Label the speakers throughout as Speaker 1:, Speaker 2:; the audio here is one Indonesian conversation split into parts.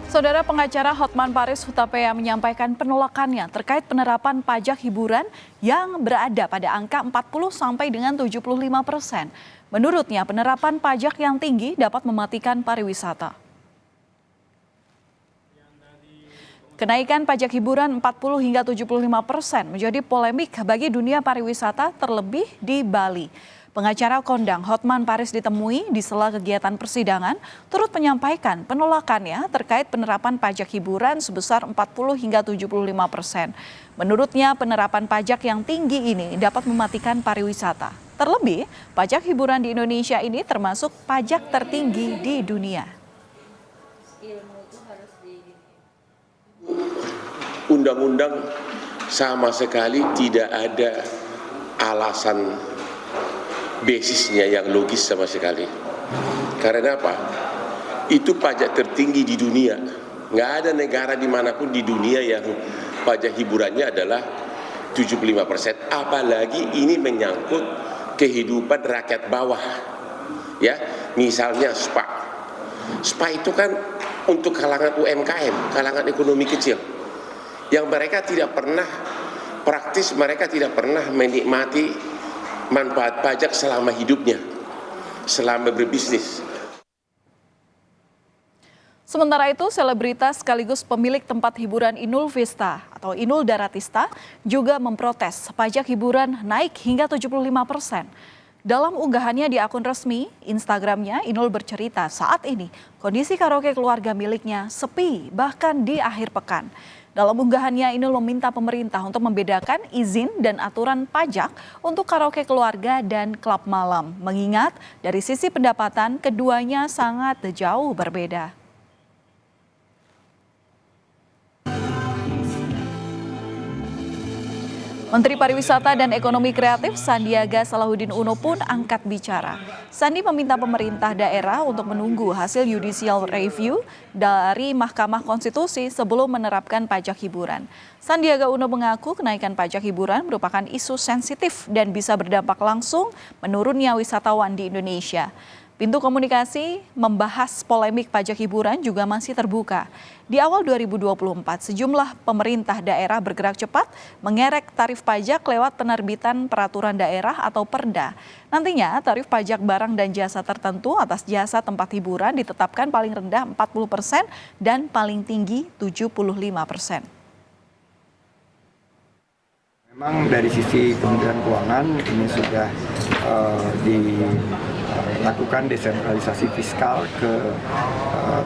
Speaker 1: Saudara pengacara Hotman Paris Hutapea menyampaikan penolakannya terkait penerapan pajak hiburan yang berada pada angka 40 sampai dengan 75%. Menurutnya penerapan pajak yang tinggi dapat mematikan pariwisata. Kenaikan pajak hiburan 40 hingga 75% menjadi polemik bagi dunia pariwisata terlebih di Bali. Pengacara kondang Hotman Paris ditemui di sela kegiatan persidangan turut menyampaikan penolakannya terkait penerapan pajak hiburan sebesar 40 hingga 75%. Menurutnya penerapan pajak yang tinggi ini dapat mematikan pariwisata. Terlebih, pajak hiburan di Indonesia ini termasuk pajak tertinggi di dunia.
Speaker 2: Undang-undang sama sekali tidak ada alasan basisnya yang logis sama sekali. Karena apa? Itu pajak tertinggi di dunia. Nggak ada negara dimanapun di dunia yang pajak hiburannya adalah 75%. Apalagi ini menyangkut kehidupan rakyat bawah. Ya, misalnya spa. Spa itu kan untuk kalangan UMKM, kalangan ekonomi kecil. Yang mereka tidak pernah praktis, mereka tidak pernah menikmati manfaat pajak selama hidupnya, selama berbisnis.
Speaker 1: Sementara itu, selebritas sekaligus pemilik tempat hiburan Inul Vista atau Inul Daratista juga memprotes pajak hiburan naik hingga 75%. Dalam unggahannya di akun resmi Instagramnya, Inul bercerita saat ini kondisi karaoke keluarga miliknya sepi bahkan di akhir pekan. Dalam unggahannya, Inul meminta pemerintah untuk membedakan izin dan aturan pajak untuk karaoke keluarga dan klub malam. Mengingat dari sisi pendapatan keduanya sangat jauh berbeda. Menteri Pariwisata dan Ekonomi Kreatif Sandiaga Salahuddin Uno pun angkat bicara. Sandi meminta pemerintah daerah untuk menunggu hasil judicial review dari Mahkamah Konstitusi sebelum menerapkan pajak hiburan. Sandiaga Uno mengaku kenaikan pajak hiburan merupakan isu sensitif dan bisa berdampak langsung menurunnya wisatawan di Indonesia. Pintu komunikasi membahas polemik pajak hiburan juga masih terbuka. Di awal 2024, sejumlah pemerintah daerah bergerak cepat mengerek tarif pajak lewat penerbitan peraturan daerah atau Perda. Nantinya tarif pajak barang dan jasa tertentu atas jasa tempat hiburan ditetapkan paling rendah 40% dan paling tinggi 75%.
Speaker 3: Memang dari sisi Kementerian Keuangan ini sudah dilakukan desentralisasi fiskal ke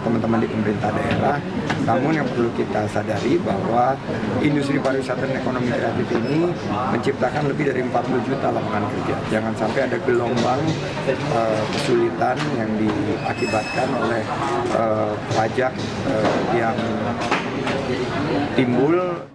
Speaker 3: teman-teman di pemerintah daerah. Namun yang perlu kita sadari bahwa industri pariwisata dan ekonomi kreatif ini menciptakan lebih dari 40 juta lapangan kerja. Jangan sampai ada gelombang kesulitan yang diakibatkan oleh pajak yang timbul.